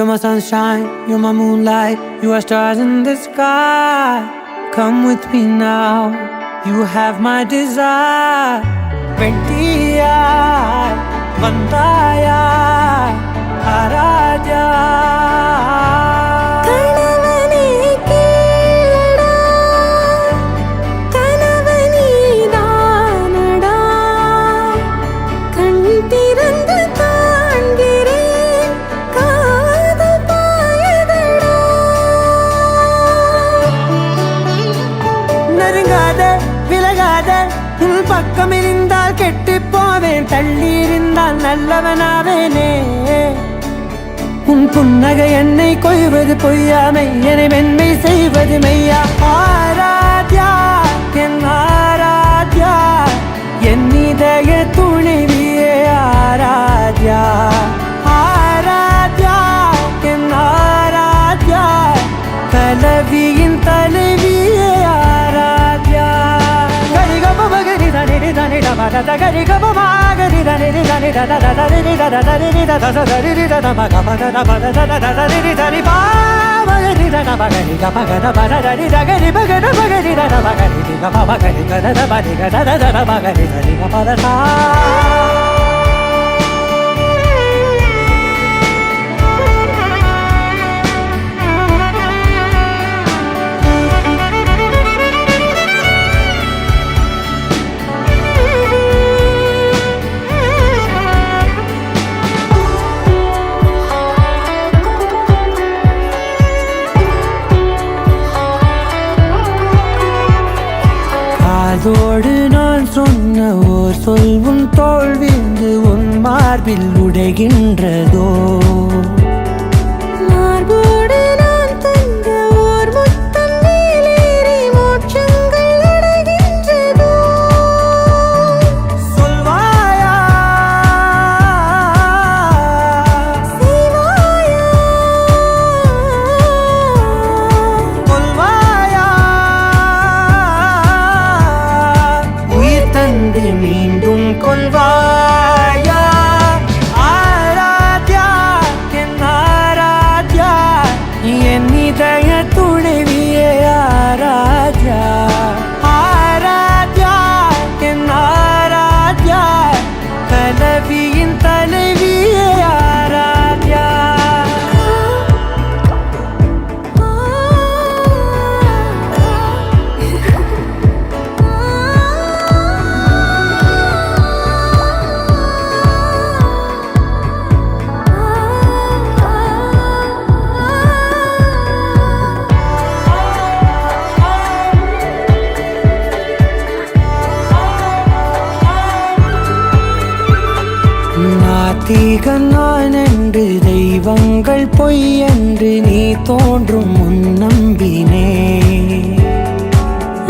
You're my sunshine, you're my moonlight, you are stars in the sky. Come with me now, you have my desire. Ventia, Vandaya, Araja. கணவனே கேளடா கணவனே தானடா கண் திறந்து காண்கிறேன் காதல் பாயதடா நெருங்காத விலகாத உன் பக்கம் இருந்தால் கெட்டுப் போவேன், தள்ளி இருந்தால் நல்லவனாவேனே. உன் புன்னகை என்னை கொய்வது பொய்யாமை, என்னை மென்மை செய்வது மெய்யா. ஆராத்யா என் ஆராத்யா, என் இதய துணைவியே ஆராத்யா. ஆராத்யா என் ஆராத்யா, கலவியின் தலைவியே ஆராத்யா. கரிகம மகரி தனி தனி டமட தகரி கம மகரி தனி தனி தத தரி தத தரி தத தரி தத மக மக மத தத தரி தரி பா மகரி தன மகரி க மகத மத தரி தகரி மகத மகரி தன மகரி க மகரி கத மகரி கத தத மகரி தரி க மத சா. அதோடு நான் சொன்ன ஓர் சொல் உன் தோல் விந்து உன் மார்பில் உடைகின்றதோ. மார்போடு நான் தந்த ஓர் முத்தம் மேலேறி மோட்சங்கள் அடைகின்றதோ. சொல்வாயா செய்வாயா கொல்வாயா, உயிர் தந்து மீண்டும் கொல்வாயா. ஆராத்யா என் ஆராத்யா, என் இதய துணைவியே ஆராத்யா. ஆராத்யா என் ஆராத்யா, கலவியின் தலைவியே ஆராத்யா. நாத்திகன் நான் என்று தெய்வங்கள் பொய் என்று நீ தோன்றும் முன் நம்பினே.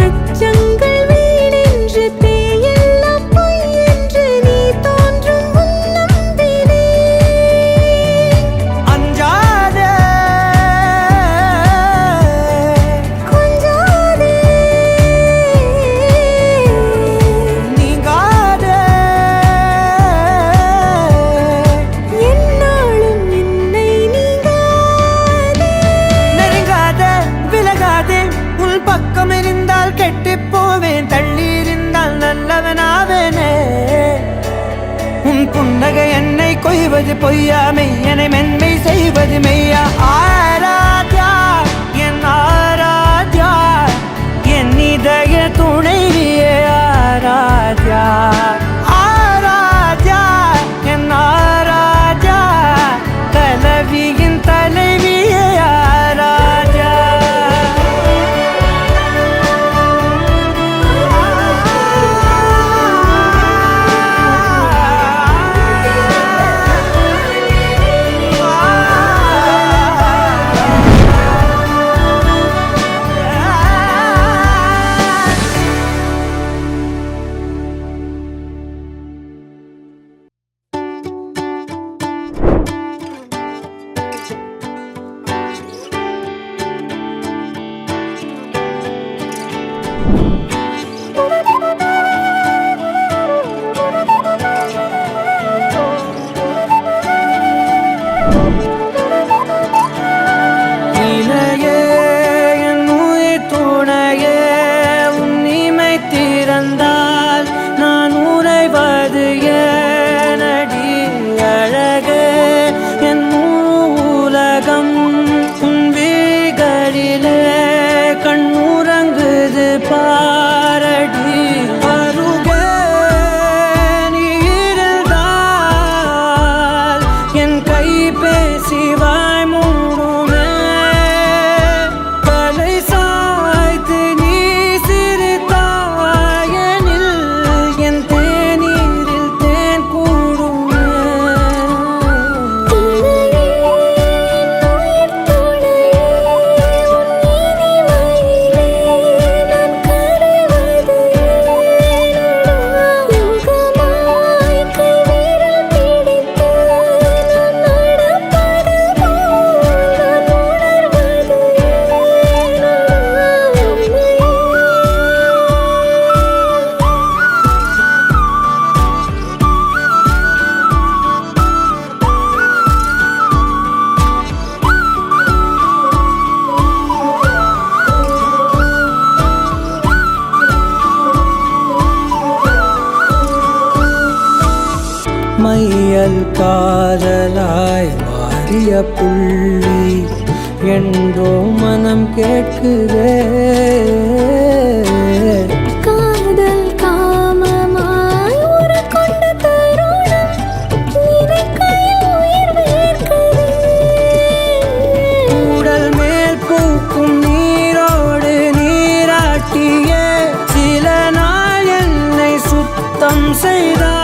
அச்சங்கள் வீணென்று பேயெல்லாம் பொய் என்று நீ தோன்றும் முன் நம்பினே. அஞ்சாதே கொஞ்சாதே நீங்காதே, என்னாலும் என்னை நீங்காதே. நெருங்காத விலகாதே உன் பக்கம் இருந்தால் கெட்டுப் போவேன், தள்ளி இருந்தால் நல்லவனாவேனே. உன் புன்னகை என்னை கொய்வது பொய்யாமை, என்னை மென்மை செய்வது மெய்யா. ஆராத்யா என் ஆராத்யா, என் இதய துணைவியே ஆராத்யா. ஆராத்யா என் ஆராத்யா, கலவியின் தலைவியே ஆராத்யா. காதல் காதலாய் மாறிய புள்ளி என்றோ மனம் கேட்குதே. காதல் காமமாய் உருக்கொண்ட தருணம் நினைக்கையில் உயிர் வேர்க்குதே. உடல் மேல் பூக்கும் நீரோடு நீராட்டிய சில நாள் என்னை சுத்தம் செய்தார்.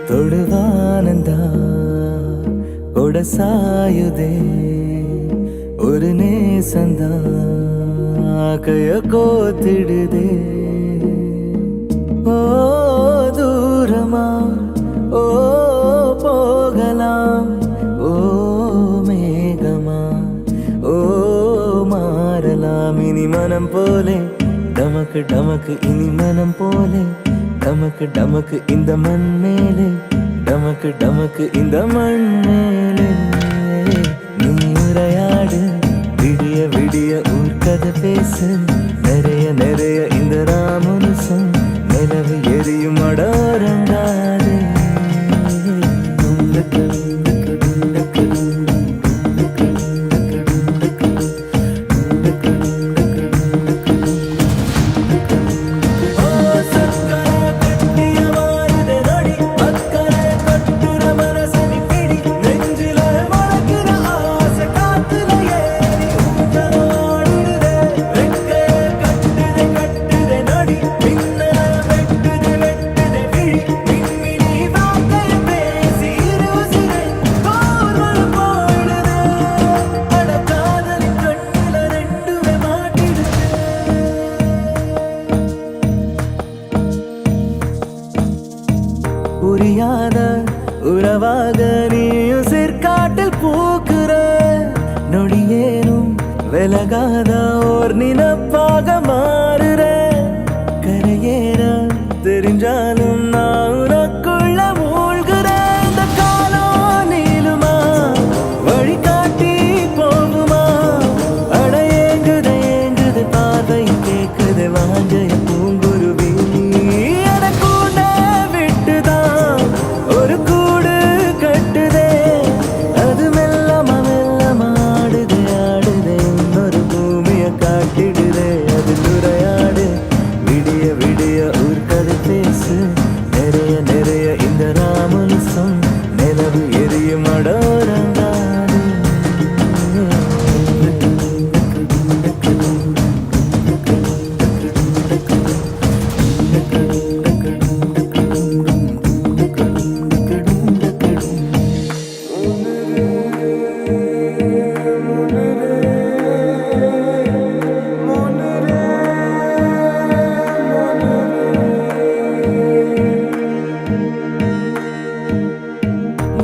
தொடுவானந்தா கொடசாயுதே ஒரு நேசந்தா கைய கோத்திடுதே. ஓ தூரமா ஓ போகலாம் ஓ மேகமா ஓ மாறலாம் இனி மனம் போலே டமக்கு டமக்கு இனி மனம் போலே டமக்கு டமக்கு இந்த மண் மேலே டமக்கு டமக்கு இந்த மண் மேலே. நீ உரையாடு விடிய விடிய ஊர்க்கதை பேசு நிறைய நிறைய இந்த ராமனுசம் நிலவு எரியும் அடோரங்காதே. புரியாத உறவாக நீ உசிர்காட்டில் பூக்குற நொடியேனும் விலகாத ஓர் நினப்பாக மாறுற. கரையேற தெரிஞ்சாலும் நான் உனக்குள்ள மூழ்கிற. இந்த காலம் நீளுமா வழிகாட்டி போகுமா அட ஏங்குது ஏங்குது பார்வை கேக்குது வாஞ்சைய பூங்குருவி. நிறைய நிறைய இந்த ராமனுசம் நிலவு எரியும் அடோரங்காது.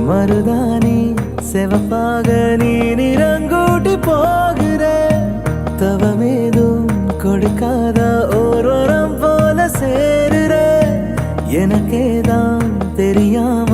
மருதானி செவப்பாக நீ நிறங்கூட்டி போகிற தவமேதும் கொடுக்காத ஓரோரம் போல சேருற. எனக்கேதான் தெரியாம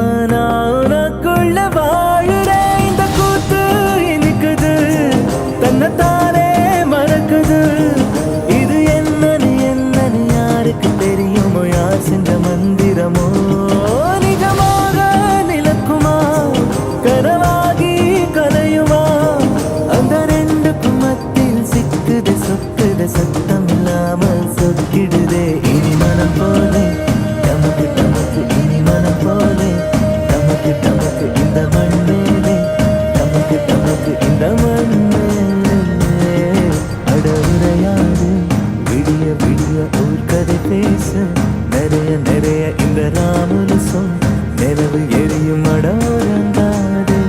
மனம் போலே நமக்கு நமக்கு இனி மனம் போலே நமக்கு நமக்கு இந்த மண்ணேலே நமக்கு நமக்கு இந்த மண்ணேலே அட உரையாது விடிய விடிய ஊர்கதை பேச நிறைய நிறைய இந்த ராமனுசம் நிலவு எரியும் அடோரங்காது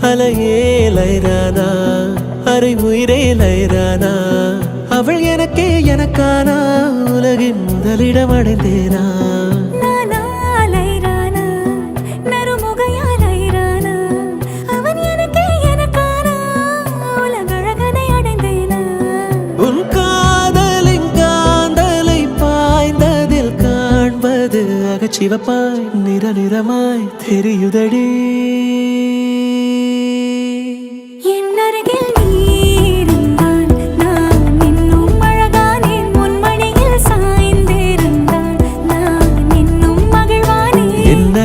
அலையே லைரானா அரை உயிரே லைரானா அவள் எனக்கே எனக்கானா உலகின் முதலிடம் அடைந்தேனா உன் காதலின் காந்தலை பாய்ந்ததில் காண்பது அகச்சிவப்பாய் நிற நிறமாய் தெரியுதடி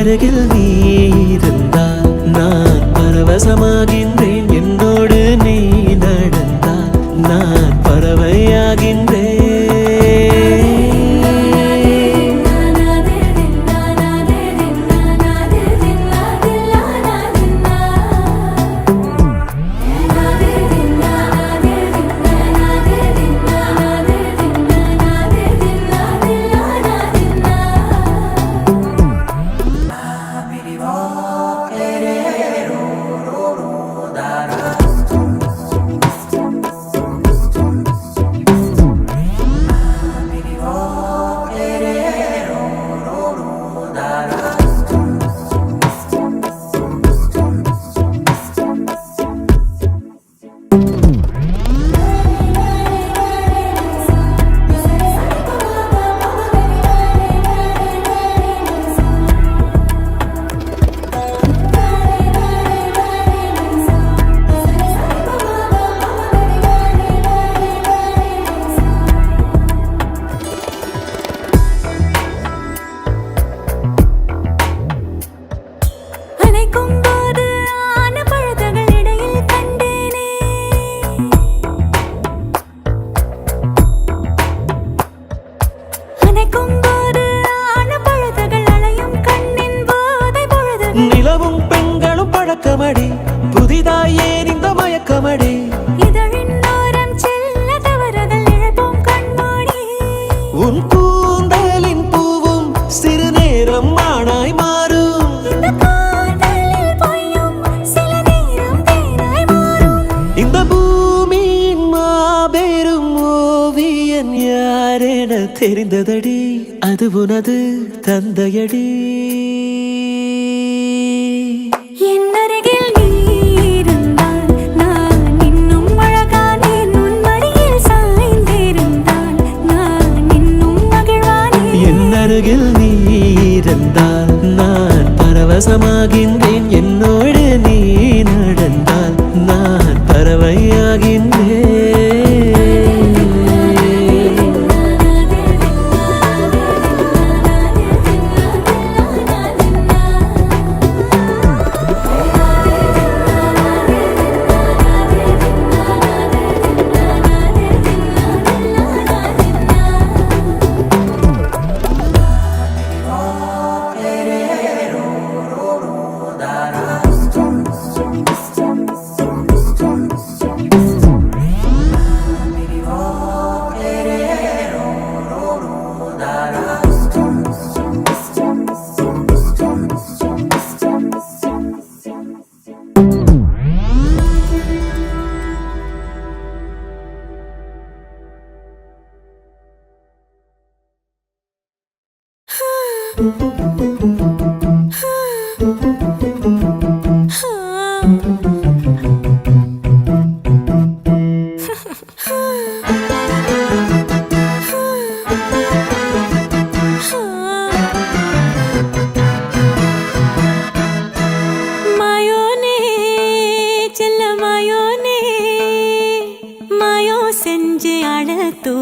அருகில் நீ இருந்தால் நான் பரவசமாகின்றேன் என்னோடு நீ நடந்தால் நான் பறவையாகின்றேன் நிலவும் பெண்களும் பழக்கமடி புதிதாய் ஏன் இந்த மயக்கமடி உன் கூந்தலின் பூவும் சிறு நேரம் ஆணாய் மாறும் இந்த பூமியின் மாபெரும் ஓவியன் யாரென தெரிந்ததடி அது உனது தந்தையடி அருகில் நீ இருந்தால் நான் பரவசமாகின்றேன் என்னோடு நீ நடந்தால் நான் பறவையாகின்றேன்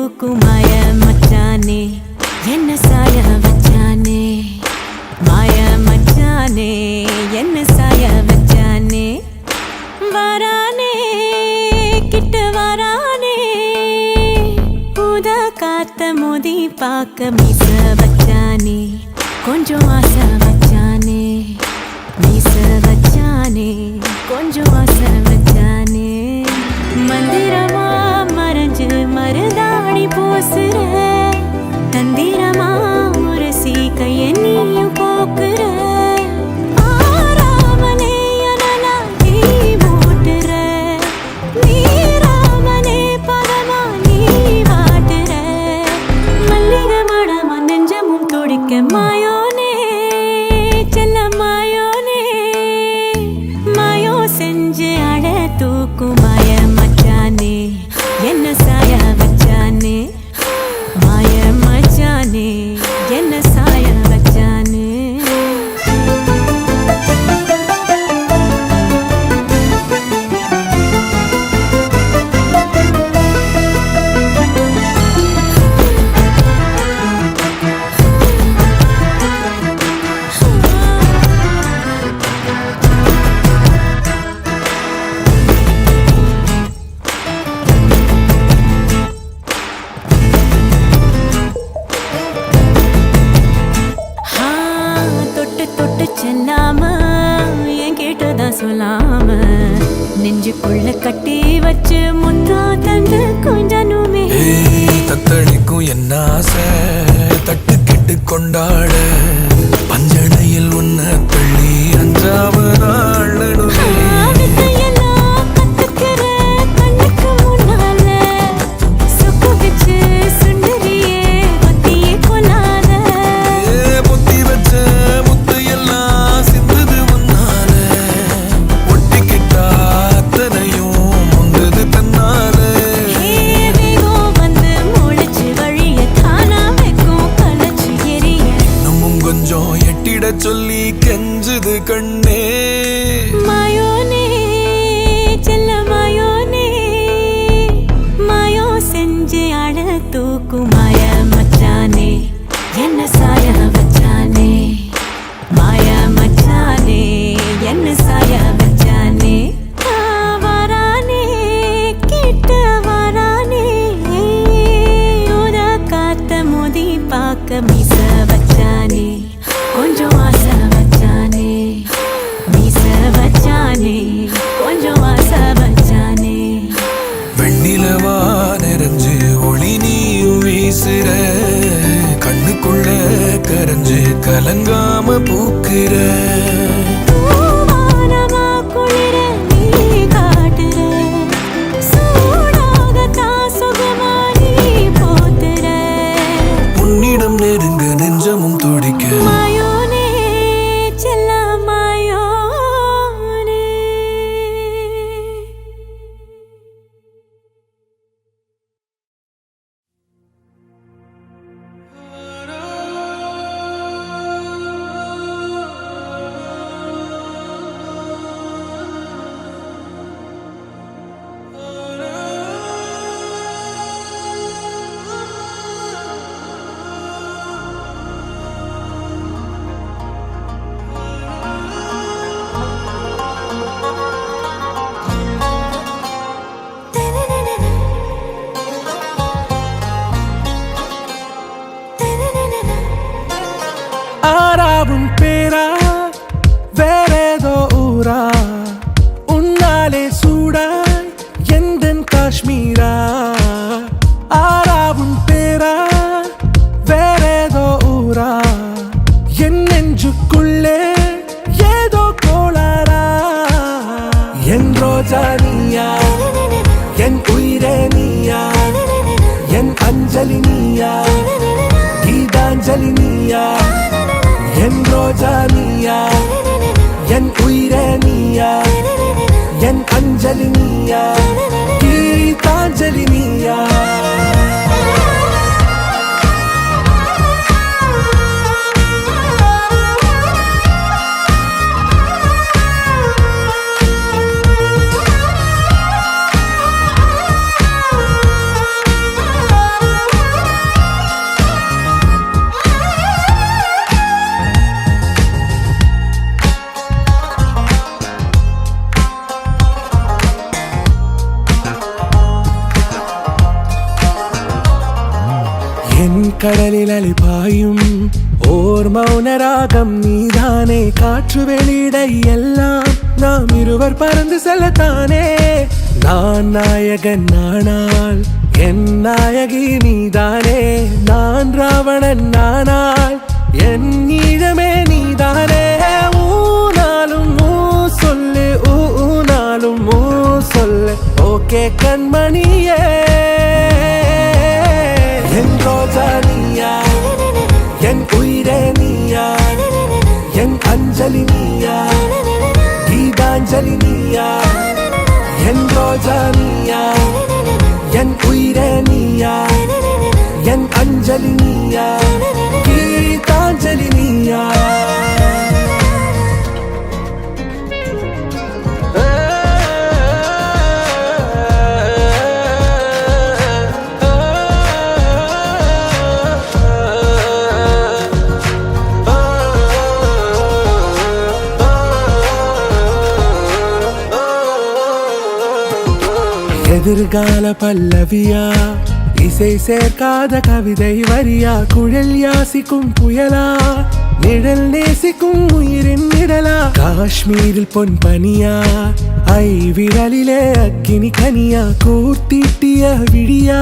தூக்கும் மாய மச்சானே என்ன சாய வச்சானே மாய மச்சானே என்ன சாய வச்சானே வரானே கிட்ட வரானே புத காத்த மோதி பார்க்க மீச வச்சானே கொஞ்சம் ஆசை வச்சானே மீச வச்சானே கொஞ்சம் ஆசை வச்சானே மந்திரமா மறைஞ்சு மருதாணி பூசுற தந்திரமா உரசி கைய நீயும் போக்குற ஆராமனே அனலா நீ மூட்டுற நீராமனே பதமா நீ வாட்டுற மல்லிகை மடமா நெஞ்சமும் துடிக்க மாயோனே செல்ல மாயோனே மாயோ செஞ்சு அட தூக்கும் மாய மச்சானே என்ன சாய வச்சானே மாய மச்சானே என்ன சாய வச்சானே செல்லாம என் கேட்டுதான் சொல்லாம நெஞ்சுக்குள்ள கட்டி வச்சு முத்தா தந்து கொஞ்சனுமே தத்தளிக்கும் என்ன ஆசை தட்டு கெட்டு கொண்டாட பஞ்சனையில் உன்ன தள்ளி அஞ்சாம நாளனுமே சொல்லி கெஞ்சுது கண்ணே மாயோனே செல்ல மாயோனே மாயோ செஞ்சு அட தூக்கும் மாய மச்சானே என்ன சாய வச்சானே மாய மச்சானே என்ன சாய வச்சானே வரானே கிட்ட வரானே உத காத்த மோதி பார்க்க மீச வச்சானே கொஞ்சம் ஆசை வச்சானே மீச வச்சானே கொஞ்சம் ஆசை வச்சானே வெண்ணிலவா நிறைஞ்சு ஒளி நீயும் வீசுற கண்ணுக்குள்ள கரைஞ்சு கலங்காம பூக்குற உன்னிடம் நெருங்க நெஞ்சமும் துடிக்க ஆராவும் பேரா வேறேதோ ஊரா உன்னாலே சூடாய் எந்தன் காஷ்மீரா ஆராவும் பேரா வேறேதோ ஊரா என் நெஞ்சுக்குள்ளே ஏதோ கோளாரா என் ரோஜா நீயா என் உயிரே நீயா என் அஞ்சலி நீயா கீதாஞ்சலி நீயா என் ரோஜா நீயா என் உயிரே நீயா என் அஞ்சலி நீயா கீதாஞ்சலி நீயா கடலில் அலிபாயும் ஓர் மௌன ராகம் நீதானே. காற்று வெளியிட எல்லாம் நாம் இருவர் பறந்து செல்லத்தானே. நான் நாயகன் நானால் என் நாயகி நீதானே. நான் ராவணன் நானால் என் ஈழமே நீதானே. ஊனாலும் ஊ சொல்லு ஊனாலும் ஊ சொல்லு ஓகே கண்மணியே. என் ரோஜா நீயா என் உயிரே நீயா என் அஞ்சலி நீயா கீதாஞ்சலி நீயா. என் ரோஜா நீயா என் உயிரே நீயா என் அஞ்சலி நீயா கீதாஞ்சலி நீயா. எதிர்கால பல்லவியா இசை சேர்க்காத கவிதை வரியா. குழல் யாசிக்கும் புயலா நிழல் நேசிக்கும் உயிரின் நிழலா. காஷ்மீரில் பொன் பனியா ஐ விரலிலே அக்கினி கனியா. கூர்த்தீட்டிய விடியா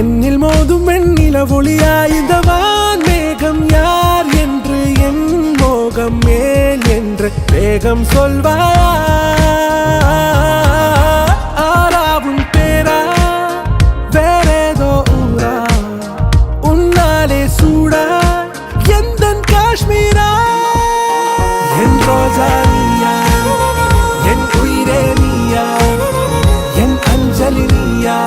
என்னில் மோதும் வெண்ணில ஒளியா. இந்த வான் மேகம் யார் என்று என் மோகம் மேல் என்று வேகம் சொல்வாயா. ஆராவும் பேரா வேறேதோ ஊரா உன்னாலே சூடா எந்தன் காஷ்மீரா. என் ரோஜா நீயா என் உயிரே நீயா என் அஞ்சலி நீயா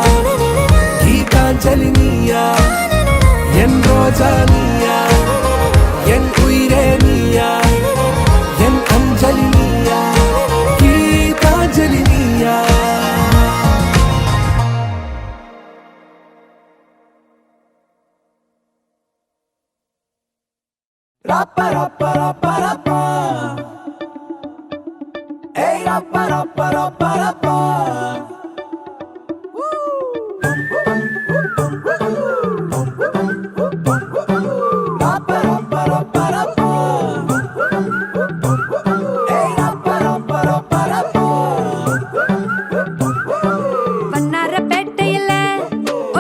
கீதாஞ்சலி நீயா. என் ரோஜா நீயா என் உயிரே நீயா என் அஞ்சலி நீயா கீதாஞ்சலி நீயா. Rappa rappa rappa rappa, hey rappa rappa rappa rappa. Rappa rappa rappa rappa, hey rappa rappa rappa rappa. வண்ணாரப்பேட்டையில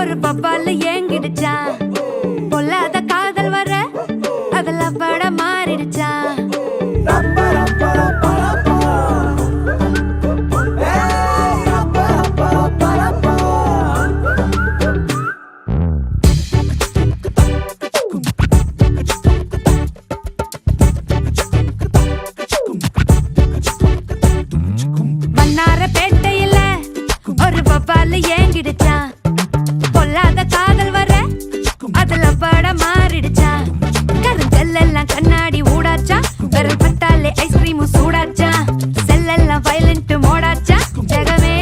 ஒரு பப்பால ஏங்கிடுச்சா. பொல்லாத காதல் வர அதுல பட மாறிடுச்சா. Rappa rappa rappa rappa, hey rappa rappa rappa rappa. வண்ணாரப்பேட்டையில ஒரு பப்பால ஏங்கிடுச்சா. பொல்லாத காதல் வர அதுல பட மாறிடுச்சா. கருங்கல்லாம் கண்ணாடி ஊடாச்சா. விரல் பட்டாலே ஐஸ்கிரீமும் சூடாச்சா. செல்லெல்லாம் வயலண்ட் மோடாச்சா. ஜெகமே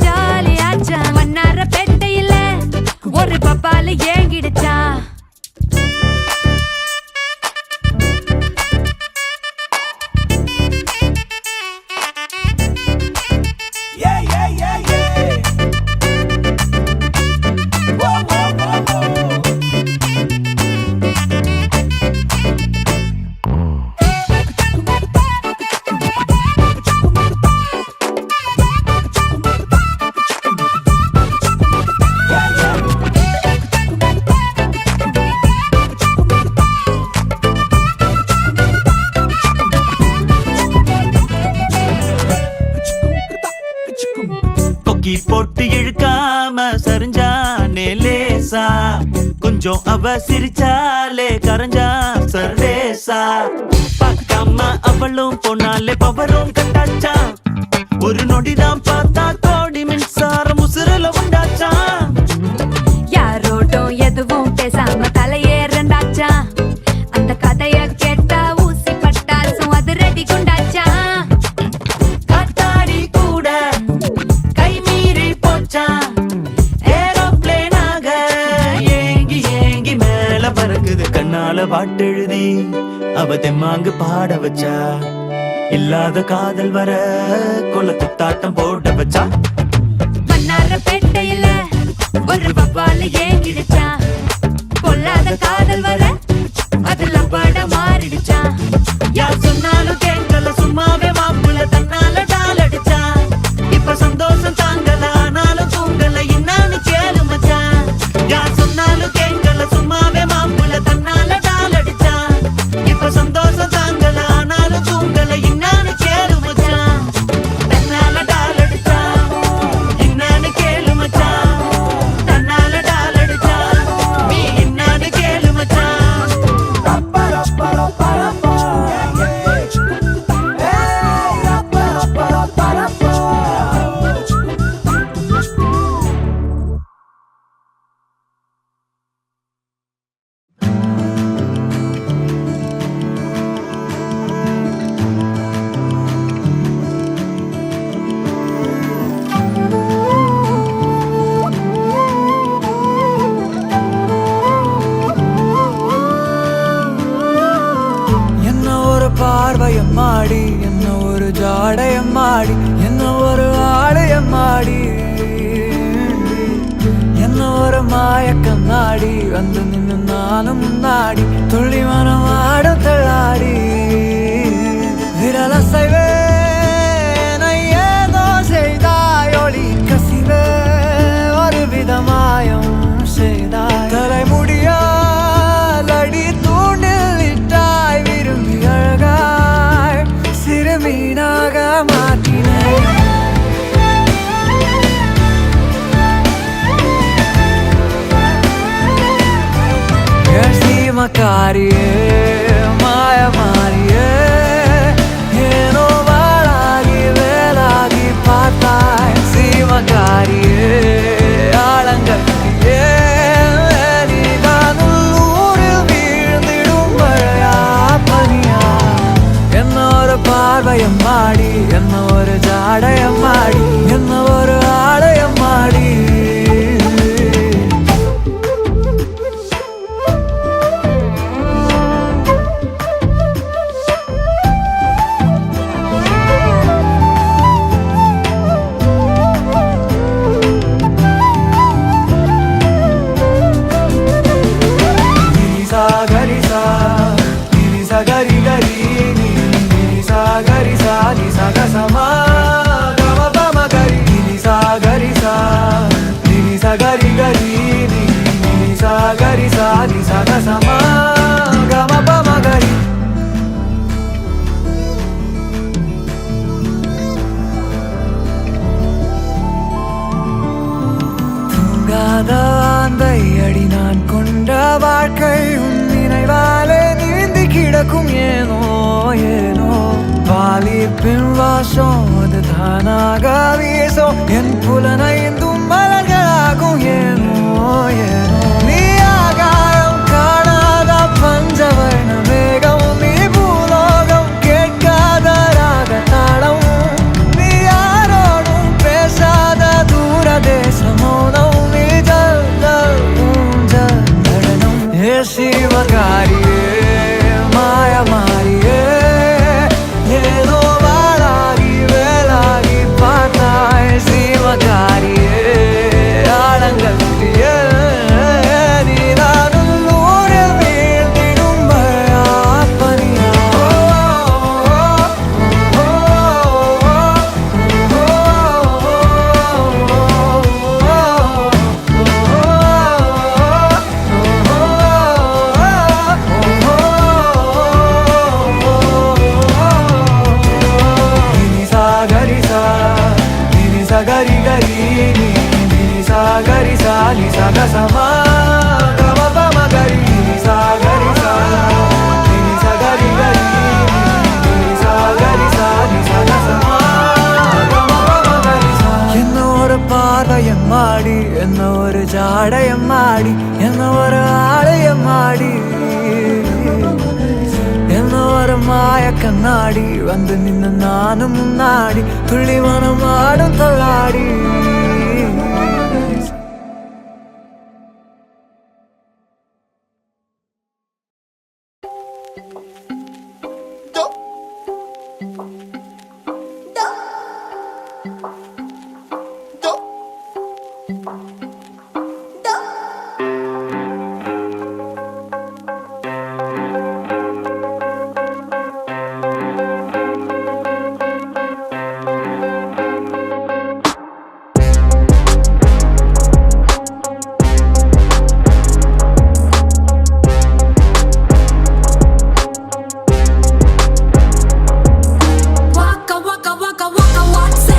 ஜாலியாச்சா. வண்ணாரப்பேட்டையில ஒரு பப்பால ஏங்கிடுச்சா. Yeah yeah yeah yeah. Whoa whoa whoa whoa. கொக்கி போட்டு இழுக்காம சரிஞ்சானே லேசா. கொஞ்சம் அவ சிரிச்சாலே கரைஞ்சா சர்வேசா. பார்க்காம அவளும் போனாலே பவரும் கட்டாச்சா. ஒரு நொடிதான் பார்த்தா கோடி மின்சாரம் உசுரல உண்டாச்சா. யாரோட்டும் எதுவும் பேசாம தலையேறண்டாச்சா. அந்த கதைய கேட்டா ஊசி பட்டாசும் அது ரெடி குண்டாச்சா. காத்தாடி கூட கை மீறி போச்சா. ஏரோப்ளேனாக ஏங்கி ஏங்கி மேல பறக்குது. கண்ணால பாட்டெழுதி அவ தெம்மாங்கு பாட வச்சா. இல்லாத காதல் வர கொலத்து தாட்டம் போட வச்சா. வண்ணாரப்பேட்டையில ஒரு பப்பால ஏங்கிடுச்சா. பொல்லாத இல்லாத காதல் வர அதுல பட மாறிடுச்சா யார் சொன்னாலும் கேட்கல சும்மாவே மாப்புல தன்னால டால் அடிச்சா இப்ப சந்தோஷம் தாங்கல ஆனாலும் தூங்கல என்னன்னு கேளு மச்சான் யார் சொன்னாலும் கேட்கல சும்மாவே மாப்புல தன்னால டால் அடிச்சா இப்ப சந்தோஷம் தாங்கல ஆனாலும் தூங்கல என்னன்னு கேளு மச்சான் தன்னால டால் அடிச்சா என்னன்னு கேளு மச்சான் தன்னால டால் அடிச்சா நீ என்னன்னு கேளு மச்சான் என்ன ஒரு பார்வையம் மாடி, என்ன ஒரு ஜாடையம் மாடி, என்ன ஒரு ஆலயம் மாடி, என்ன ஒரு மாயக்கம் நாடி வந்து நின்று நானும் முன்னாடி துள்ளி மனம் ஆடும் தள்ளாடி விரலசைவே ஏதோ செய்தாய் ஒளி கசிவே ஒரு விதமாயம் செய்தாய் தலைமுடியால் அடி தூண்டில் இட்டாய் விரும்பி அழகாய் சிறுமீனாக மாற்றினாய் சீமக்காரியே மாயமாரியே ஏனோ வாழாகி வேலாகி பார்த்தாய் சீமக்காரியே ஆழங்கட்டியே நீதான் உள்ளூரில் வீழ்ந்திடும் மழையா பனியா என்ன ஒரு பார்வையம் மாடி, என்ன ஒரு ஜாடையம் மாடி, என்ன ஒரு ஆலயம் மாடி அடி நான் கொண்ட வாழ்க்கை உன் நினைவாலே நீந்தி கிடக்கும் ஏனோ ஏனோ வாலிப்பின் வாசம் அது தானாக வீசும் என் புலனைந்தும் மலர்களாகும் ஏனோ ஏனோ நீ ஆகாயம் காணாத பஞ்சவர்ண மேகம் நீ பூலோகம் கேட்காத ராக தாளம் நீ யாரோடும் பேசாத தூர தேசமோனம் சிவகாரியே மாயமாரியே ஏதோ வாழாகி வேலாகி பார்த்தாய் சிவகாரியே ஆழங்கட்டியே நீதான் உள்ளூரில் வீழ்ந்திடும் மழையா பனியா gari gari ni ni sa gari sa ni sa ga sa ma ga ma pa ma gari ni sa gari sa ni sa gari gari ni sa gari sa ni sa ga sa ma ga ma pa ma gari sa என்ன ஒரு பார்வையம் மாடி, என்ன ஒரு ஜாடையம் மாடி, என்ன ஒரு ஆலயம் மாடி, என்ன ஒரு மாய கண்ணாடி வந்து நின்று நானும் முன்னாடி துள்ளி மனம் ஆடும் தள்ளாடி வாட்ஸ்